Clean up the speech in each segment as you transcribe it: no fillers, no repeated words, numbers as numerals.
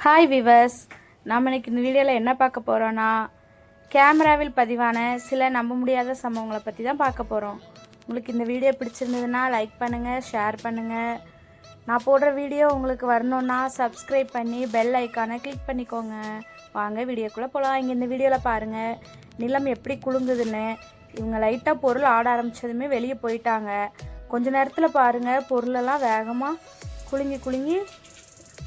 Hi viewers, நாம் இன்னைக்கு இந்த வீடியோவில் என்ன பார்க்க போகிறோன்னா, கேமராவில் பதிவான சில நம்ப முடியாத சம்பவங்களை பற்றி தான் பார்க்க போகிறோம். உங்களுக்கு இந்த வீடியோ பிடிச்சிருந்ததுன்னா லைக் பண்ணுங்கள், ஷேர் பண்ணுங்கள். நான் போடுற வீடியோ உங்களுக்கு வரணுன்னா சப்ஸ்கிரைப் பண்ணி பெல் ஐக்கானை கிளிக் பண்ணிக்கோங்க. வாங்க வீடியோக்குள்ளே போகலாம். இங்கே இந்த வீடியோவில் பாருங்கள், நிலம் எப்படி குலுங்குதுன்னு. இவங்க லைட்டாக பொருள் ஆட ஆரம்பித்ததுமே வெளியே போயிட்டாங்க. கொஞ்ச நேரத்தில் பாருங்கள், பொருளெல்லாம் வேகமாக குலுங்கி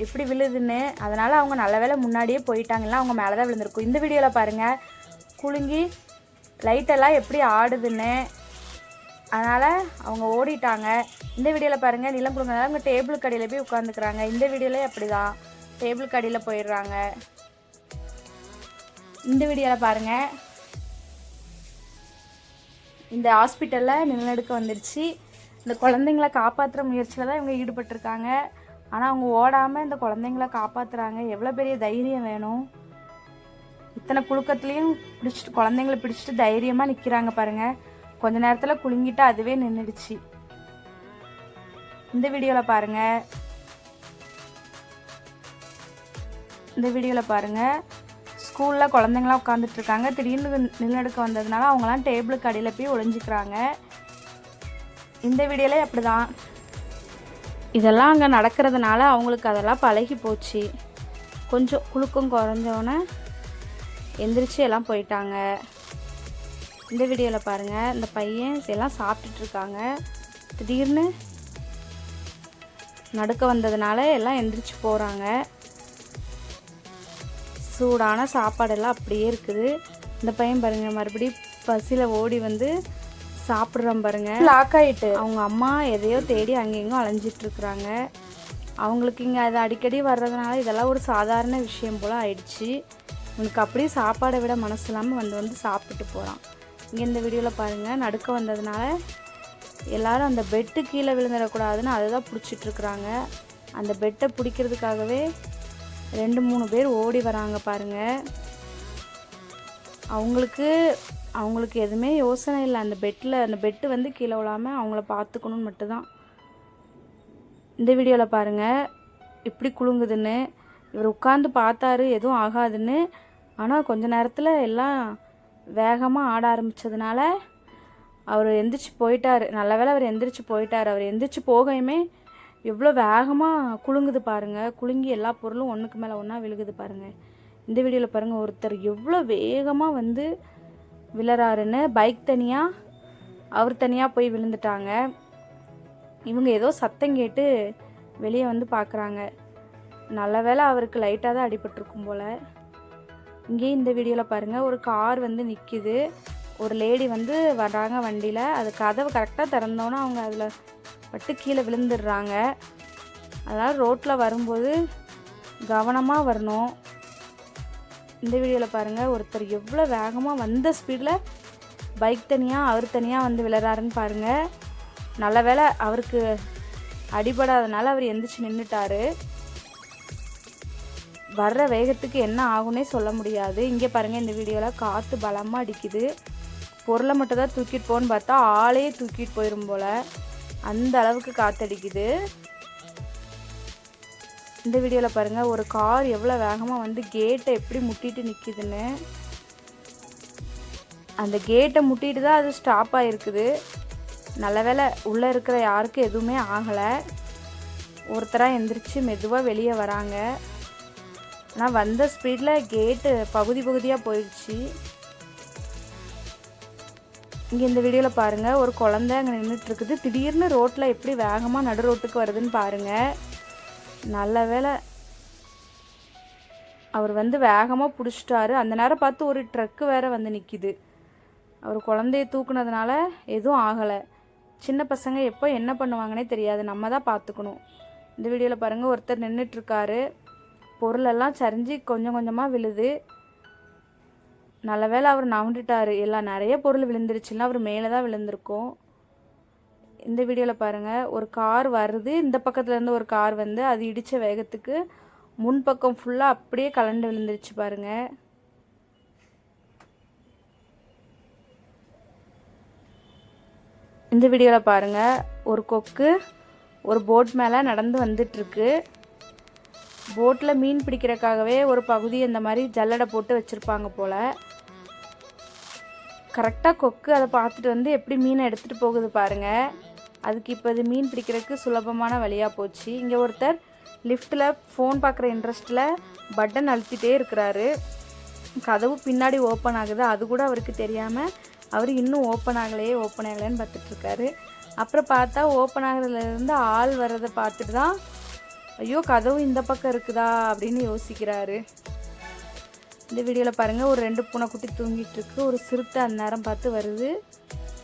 எப்படி விழுதுன்னு. அதனால் அவங்க நல்ல வேலை முன்னாடியே போயிட்டாங்கன்னா அவங்க மேலே தான் விழுந்திருக்கும். இந்த வீடியோவில் பாருங்கள், குலுங்கி லைட்டெல்லாம் எப்படி ஆடுதுன்னு. அதனால் அவங்க ஓடிட்டாங்க. இந்த வீடியோவில் பாருங்கள், நிலம் குலுங்குறதால அவங்க டேபிள் கடையில் போய் உட்காந்துக்கிறாங்க. இந்த வீடியோவில் அப்படி தான் டேபிள் கடையில் போயிடுறாங்க. இந்த வீடியோவில் பாருங்கள், இந்த ஹாஸ்பிட்டலில் நிலநடுக்க வந்துடுச்சு. இந்த குழந்தைங்கள காப்பாற்றுற முயற்சியில் தான் இவங்க ஈடுபட்டிருக்காங்க. ஆனால் அவங்க ஓடாமல் இந்த குழந்தைங்கள காப்பாற்றுறாங்க. எவ்வளோ பெரிய தைரியம் வேணும்! இத்தனை குலுக்கத்துலேயும் பிடிச்சிட்டு குழந்தைங்கள பிடிச்சிட்டு தைரியமாக நிற்கிறாங்க பாருங்கள். கொஞ்ச நேரத்தில் குலுங்கிட்டு அதுவே நின்றுடுச்சு. இந்த வீடியோவில் பாருங்கள், ஸ்கூலில் குழந்தைங்களாம் உட்காந்துட்ருக்காங்க. திடீர்னு நிலநடுக்க வந்ததுனால அவங்களாம் டேபிளுக்கு அடியில் போய் ஒளிஞ்சிக்கிறாங்க. இந்த வீடியோவில் அப்படி தான். இதெல்லாம் அங்கே நடக்கிறதுனால அவங்களுக்கு அதெல்லாம் பழகி போச்சு. கொஞ்சம் குலுக்கம் குறைஞ்சோன்னே எந்திரிச்சு எல்லாம் போயிட்டாங்க. இந்த வீடியோவில் பாருங்கள், இந்த பையன் எல்லாம் சாப்பிட்டுட்ருக்காங்க. திடீர்னு நடுக்க வந்ததுனால எல்லாம் எந்திரிச்சு போகிறாங்க. சூடான சாப்பாடெல்லாம் அப்படியே இருக்குது. இந்த பையன் பாருங்கள், மறுபடியும் பசியில் ஓடி வந்து சாப்பிட்றோம் பாருங்க. லாக் ஆகிட்டு அவங்க அம்மா எதையோ தேடி அங்கேயும் அலைஞ்சிட்ருக்குறாங்க. அவங்களுக்கு இங்கே அது அடிக்கடி வர்றதுனால இதெல்லாம் ஒரு சாதாரண விஷயம் போல் ஆயிடுச்சு. உனக்கு அப்படியே சாப்பாடை விட மனசு இல்லாமல் வந்து சாப்பிட்டு போகிறான். இங்கே இந்த வீடியோவில் பாருங்கள், நடுக்க வந்ததுனால எல்லோரும் அந்த பெட்டு கீழே விழுந்துடக்கூடாதுன்னு அதை தான் பிடிச்சிட்ருக்குறாங்க. அந்த பெட்டை பிடிக்கிறதுக்காகவே 2-3 பேர் ஓடி வராங்க பாருங்கள். அவங்களுக்கு எதுவுமே யோசனை இல்லை. அந்த பெட்டு வந்து கீழே விழாமல் அவங்கள பார்த்துக்கணுன்னு மட்டும்தான். இந்த வீடியோவில் பாருங்கள், இப்படி குலுங்குதுன்னு. இவர் உட்காந்து பார்த்தாரு, எதுவும் ஆகாதுன்னு. ஆனால் கொஞ்ச நேரத்தில் எல்லாம் வேகமாக ஆட ஆரம்பித்ததுனால அவர் எந்திரிச்சு போயிட்டார். நல்ல வேளை அவர் எந்திரிச்சு போயிட்டார். அவர் எந்திரிச்சு போகையுமே எவ்வளோ வேகமாக குலுங்குது பாருங்கள். குலுங்கி எல்லா பொருளும் ஒன்றுக்கு மேலே ஒன்றா விழுகுது பாருங்கள். இந்த வீடியோவில் பாருங்கள், ஒருத்தர் எவ்வளோ வேகமாக வந்து விழறாருன்னு. பைக் தனியாக, அவர் தனியாக போய் விழுந்துட்டாங்க. இவங்க ஏதோ சத்தம் கேட்டு வெளியே வந்து பார்க்குறாங்க. நல்ல வேளை அவருக்கு லைட்டாக தான் அடிபட்டிருக்கும் போல். இங்கேயும் இந்த வீடியோவில் பாருங்கள், ஒரு கார் வந்து நிற்கிது. ஒரு லேடி வந்து வர்றாங்க வண்டியில். அது கதவை கரெக்டாக திறந்தோன்னே அவங்க அதில் பட்டு கீழே விழுந்துடுறாங்க. அதனால் ரோட்டில் வரும்போது கவனமாக வரணும். இந்த வீடியோவில் பாருங்கள், ஒருத்தர் எவ்வளோ வேகமாக வந்த ஸ்பீடில் பைக் தனியாக அவர் தனியாக வந்து விழறாருன்னு பாருங்கள். நல்ல வேளை அவருக்கு அடிபடாதனால அவர் எந்திரிச்சு நின்றுட்டார். வர்ற வேகத்துக்கு என்ன ஆகுன்னே சொல்ல முடியாது. இங்கே பாருங்கள், இந்த வீடியோவில் காற்று பலமாக அடிக்குது. பொருளை மட்டும் தான் தூக்கிட்டு போகணுன்னு பார்த்தா ஆளையே தூக்கிட்டு போயிடும் போல், அந்த அளவுக்கு காற்றடிக்குது. இந்த வீடியோவில் பாருங்கள், ஒரு கார் எவ்வளோ வேகமாக வந்து கேட்டை எப்படி முட்டிட்டு நிற்கிதுன்னு. அந்த கேட்டை முட்டிட்டு தான் அது ஸ்டாப் ஆகிருக்குது. நல்ல வேளை உள்ளே இருக்கிற யாருக்கும் எதுவுமே ஆகலை. ஒருத்தராக எந்திரிச்சு மெதுவாக வெளியே வராங்க. ஆனால் வந்த ஸ்பீடில் கேட்டு பகுதியாக போயிடுச்சு. இங்கே இந்த வீடியோவில் பாருங்கள், ஒரு குழந்தை அங்கே நின்றுட்டுருக்குது. திடீர்னு ரோட்டில் எப்படி வேகமாக நடு ரோட்டுக்கு வருதுன்னு பாருங்கள். நல்ல வேளை அவர் வந்து வேகமாக பிடிச்சிட்டாரு. அந்த நேரம் பார்த்து ஒரு ட்ரக்கு வேறு வந்து நிற்கிது. அவர் குழந்தைய தூக்குனதுனால எதுவும் ஆகலை. சின்ன பசங்க எப்போ என்ன பண்ணுவாங்கன்னே தெரியாது, நம்ம தான் பார்த்துக்கணும். இந்த வீடியோவில் பாருங்கள், ஒருத்தர் நின்றுட்டுருக்காரு. பொருளெல்லாம் சரிஞ்சு கொஞ்சம் கொஞ்சமாக விழுது. நல்ல வேளை அவர் நவுண்டுட்டார். எல்லாம் நிறைய பொருள் விழுந்துருச்சுன்னா அவர் மேலே தான் விழுந்திருக்கும். இந்த வீடியோவில் பாருங்கள், ஒரு கார் வருது. இந்த பக்கத்துலேருந்து ஒரு கார் வந்து அது இடித்த வேகத்துக்கு முன்பக்கம் ஃபுல்லாக அப்படியே கலண்டு விழுந்துருச்சு பாருங்கள். இந்த வீடியோவில் பாருங்கள், ஒரு கொக்கு ஒரு போட் மேலே நடந்து வந்துட்டுருக்கு. போட்டில் மீன் பிடிக்கிறதுக்காகவே ஒரு பகுதி இந்த மாதிரி ஜல்லடை போட்டு வச்சுருப்பாங்க போல். கரெக்டாக கொக்கு அதை பார்த்துட்டு வந்து எப்படி மீனை எடுத்துகிட்டு போகுது பாருங்கள். அதுக்கு இப்போ இது மீன் பிடிக்கிறதுக்கு சுலபமான வழியாக போச்சு. இங்கே ஒருத்தர் லிஃப்ட்டில் ஃபோன் பார்க்குற இன்ட்ரெஸ்ட்டில் பட்டன் அழுத்திட்டே இருக்கிறாரு. கதவு பின்னாடி ஓப்பன் ஆகுது, அது கூட அவருக்கு தெரியாமல் அவர் இன்னும் ஓப்பன் ஆகலைன்னு பார்த்துட்ருக்காரு. அப்புறம் பார்த்தா ஓப்பன் ஆகிறதுலேருந்து ஆள் வர்றதை பார்த்துட்டு தான் ஐயோ கதவு இந்த பக்கம் இருக்குதா அப்படின்னு யோசிக்கிறாரு. இந்த வீடியோவில் பாருங்கள், ஒரு 2 பூனைக்குட்டி தூங்கிட்டுருக்கு. ஒரு சிறுத்தை அந்த நேரம் பார்த்து வருது.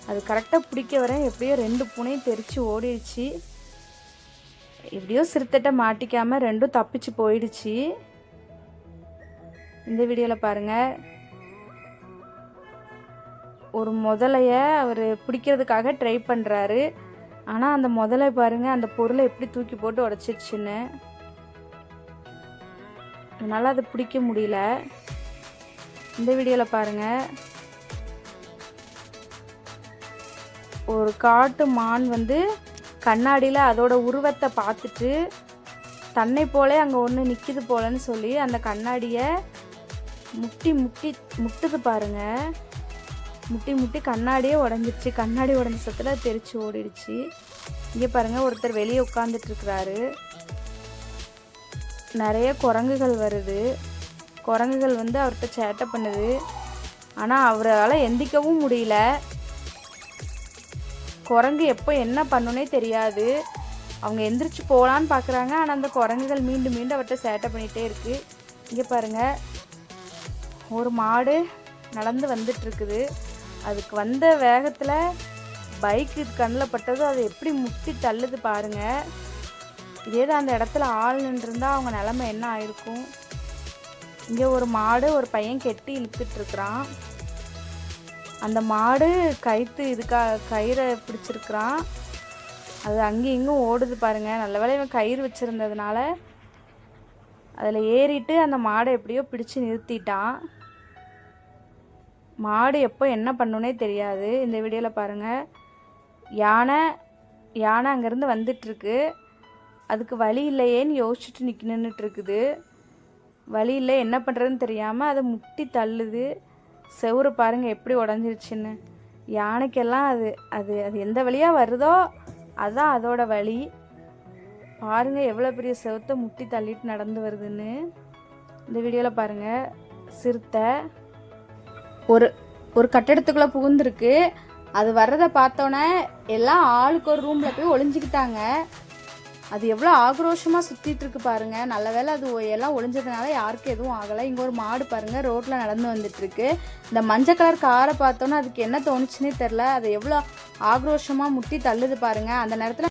அது கரெக்டாக பிடிக்க வரேன், எப்படியோ 2 பூனையும் தெரிச்சு ஓடிடுச்சு. எப்படியோ சிறுத்தைட்ட மாட்டிக்காமல் 2ம் தப்பிச்சு போயிடுச்சு. இந்த வீடியோவில் பாருங்கள், ஒரு முதலைய அவர் பிடிக்கிறதுக்காக ட்ரை பண்ணுறாரு. ஆனால் அந்த முதலை பாருங்கள் அந்த பொருளை எப்படி தூக்கி போட்டு உடச்சிருச்சுன்னு. அதனால் அதை பிடிக்க முடியல. இந்த வீடியோவில் பாருங்கள், ஒரு காட்டு மான் வந்து கண்ணாடியில் அதோட உருவத்தை பார்த்துட்டு தன்னை போலே அங்கே ஒன்று நிற்கிது போலன்னு சொல்லி அந்த கண்ணாடியை முட்டுது பாருங்கள். முட்டி கண்ணாடியே உடஞ்சிருச்சு. கண்ணாடி உடஞ்ச சத்தில் தெரிச்சு ஓடிடுச்சு. இங்கே பாருங்கள், ஒருத்தர் வெளியே உட்காந்துட்ருக்கிறாரு. நிறைய குரங்குகள் வருது. குரங்குகள் வந்து அவர்கிட்ட சேட்டை பண்ணுது. ஆனால் அவரால் எந்திக்கவும் முடியல. குரங்கு எப்போ என்ன பண்ணுனே தெரியாது. அவங்க எந்திரிச்சு போகலான்னு பார்க்குறாங்க, ஆனால் அந்த குரங்குகள் மீண்டும் அவர்கிட்ட சேட்டை பண்ணிகிட்டே இருக்குது. இங்கே பாருங்கள், ஒரு மாடு நடந்து வந்துட்டுருக்குது. அதுக்கு வந்த வேகத்தில் பைக்கு கண்ணில் பட்டது, அதை எப்படி முட்டி தள்ளுது பாருங்கள். இதே தான் அந்த இடத்துல ஆள் நின்றுருந்தால் அவங்க நிலமை என்ன ஆயிருக்கும். இங்கே ஒரு மாடு ஒரு பையன் கெட்டி இழுத்துட்ருக்குறான். அந்த மாடு கயிறை பிடிச்சிருக்கிறான். அது அங்கேயும் இங்கும் ஓடுது பாருங்கள். நல்ல வேளை இவன் கயிறு வச்சுருந்ததுனால அதில் ஏறிட்டு அந்த மாடை எப்படியோ பிடிச்சி நிறுத்திட்டான். மாடு எப்போ என்ன பண்ணுனே தெரியாது. இந்த வீடியோவில் பாருங்கள், யானை அங்கேருந்து வந்துட்டுருக்கு. அதுக்கு வழி இல்லையேன்னு யோசிச்சுட்டு நின்றுட்டுருக்குது. வழி இல்லை, என்ன பண்ணுறதுன்னு தெரியாமல் அதை முட்டி தள்ளுது. செவுறு பாருங்கள் எப்படி உடஞ்சிருச்சுன்னு. யானைக்கெல்லாம் அது எந்த வழியாக வருதோ அதுதான் அதோட வழி. பாருங்கள் எவ்வளோ பெரிய செவத்தை முட்டி தள்ளிட்டு நடந்து வருதுன்னு. இந்த வீடியோவில் பாருங்கள், சிறுத்தை ஒரு கட்டடத்துக்குள்ளே புகுந்துருக்கு. அது வர்றதை பார்த்தோன்னே எல்லாம் ஆளுக்கு ஒரு ரூமில் போய் ஒளிஞ்சிக்கிட்டாங்க. அது எவ்வளோ ஆக்ரோஷமாக சுற்றிட்டுருக்கு பாருங்கள். நல்ல வேளை அது எல்லாம் ஒளிஞ்சதுனால யாருக்கும் எதுவும் ஆகலை. இங்கே ஒரு மாடு பாருங்கள் ரோட்டில் நடந்து வந்துட்டுருக்கு. இந்த மஞ்சள் கலர் காரை பார்த்தோன்னே அதுக்கு என்ன தோணுச்சுன்னே தெரில. அது எவ்வளோ ஆக்ரோஷமாக முட்டி தள்ளுது பாருங்கள். அந்த நேரத்தில்